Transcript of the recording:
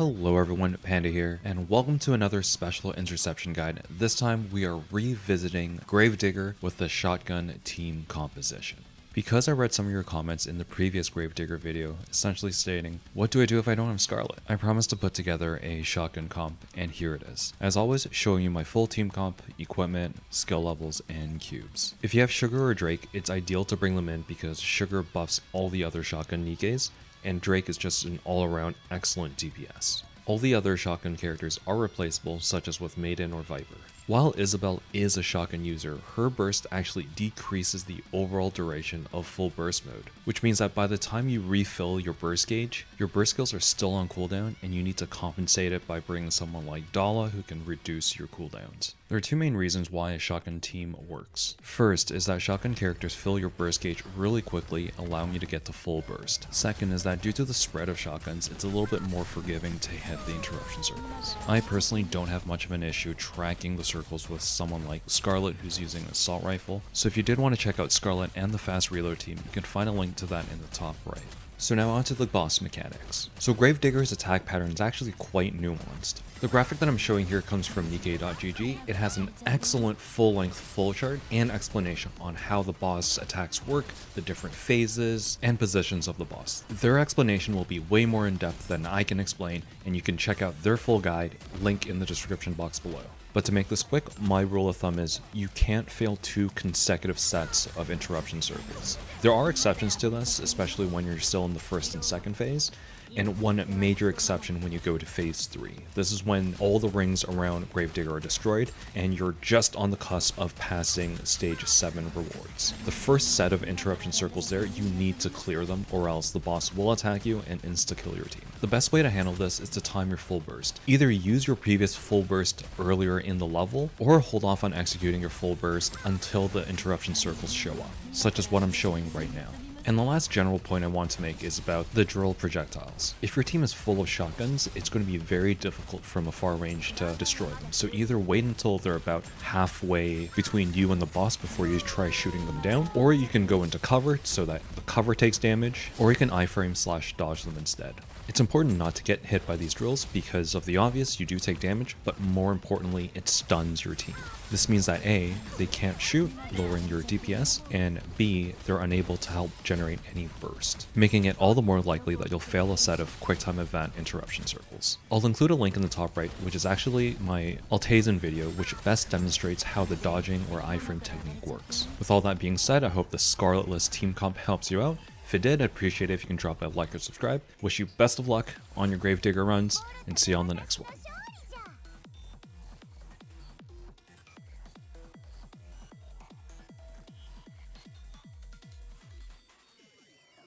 Hello everyone, Panda here, and welcome to another special interception guide. This time we are revisiting Gravedigger with the shotgun team composition. Because I read some of your comments in the previous Gravedigger video, essentially stating, what do I do if I don't have Scarlet? I promised to put together a shotgun comp, and here it is. As always, showing you my full team comp, equipment, skill levels, and cubes. If you have Sugar or Drake, it's ideal to bring them in because Sugar buffs all the other shotgun Nikkes, and Drake is just an all-around excellent DPS. All the other shotgun characters are replaceable, such as with Maiden or Viper. While Isabel is a shotgun user, her burst actually decreases the overall duration of full burst mode, which means that by the time you refill your burst gauge, your burst skills are still on cooldown and you need to compensate it by bringing someone like Dala who can reduce your cooldowns. There are two main reasons why a shotgun team works. First is that shotgun characters fill your burst gauge really quickly, allowing you to get to full burst. Second is that due to the spread of shotguns, it's a little bit more forgiving to hit the interruption circles. I personally don't have much of an issue tracking the circles with someone like Scarlet who's using an assault rifle, so if you did want to check out Scarlet and the fast reload team, you can find a link to that in the top right. So now onto the boss mechanics. So Gravedigger's attack pattern is actually quite nuanced. The graphic that I'm showing here comes from Nikke.gg. It has an excellent full-length flowchart and explanation on how the boss attacks work, the different phases, and positions of the boss. Their explanation will be way more in-depth than I can explain, and you can check out their full guide, link in the description box below. But to make this quick, my rule of thumb is you can't fail 2 consecutive sets of interruption circles. There are exceptions to this, especially when you're still in the first and second phase, and one major exception when you go to phase 3. This is when all the rings around Gravedigger are destroyed and you're just on the cusp of passing stage 7 rewards. The first set of interruption circles there, you need to clear them or else the boss will attack you and insta-kill your team. The best way to handle this is to time your full burst. Either use your previous full burst earlier in the level or hold off on executing your full burst until the interruption circles show up, such as what I'm showing right now. And the last general point I want to make is about the drill projectiles. If your team is full of shotguns, it's going to be very difficult from a far range to destroy them. So either wait until they're about halfway between you and the boss before you try shooting them down, or you can go into cover so that the cover takes damage, or you can iframe / dodge them instead. It's important not to get hit by these drills because of the obvious, you do take damage, but more importantly, it stuns your team. This means that A, they can't shoot, lowering your DPS, and B, they're unable to help generate any burst, making it all the more likely that you'll fail a set of QuickTime event interruption circles. I'll include a link in the top right, which is actually my Altazen video, which best demonstrates how the dodging or iframe technique works. With all that being said, I hope the Scarlet-less team comp helps you out. If it did, I'd appreciate it if you can drop a like or subscribe. Wish you best of luck on your Gravedigger runs, and see you on the next one.